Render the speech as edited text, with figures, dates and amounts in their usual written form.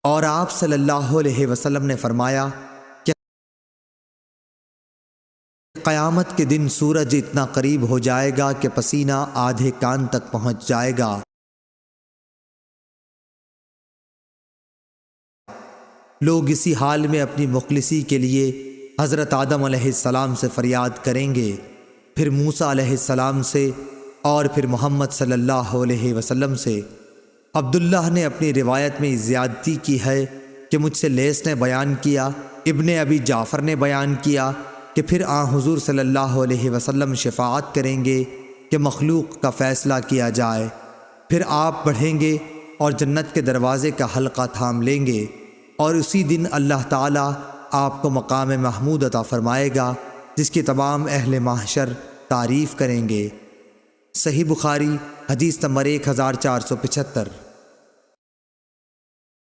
اور آپ صلی اللہ علیہ وسلم نے فرمایا کہ قیامت کے دن سورج اتنا قریب ہو جائے گا کہ پسینہ آدھے کان تک پہنچ جائے گا۔ لوگ اسی حال میں اپنی مخلصی کے لیے حضرت آدم علیہ السلام سے فریاد کریں گے، پھر موسیٰ علیہ السلام سے، اور پھر محمد صلی اللہ علیہ وسلم سے۔ عبداللہ نے اپنی روایت میں زیادتی کی ہے کہ مجھ سے لیث نے بیان کیا، ابن ابی جعفر نے بیان کیا کہ پھر حضور صلی اللہ علیہ وسلم شفاعت کریں گے کہ مخلوق کا فیصلہ کیا جائے، پھر آپ بڑھیں گے اور جنت کے دروازے کا حلقہ تھام لیں گے، اور اسی دن اللہ تعالیٰ آپ کو مقام محمود عطا فرمائے گا جس کی تمام اہل محشر تعریف کریں گے۔ صحیح بخاری حدیث نمبر 1475۔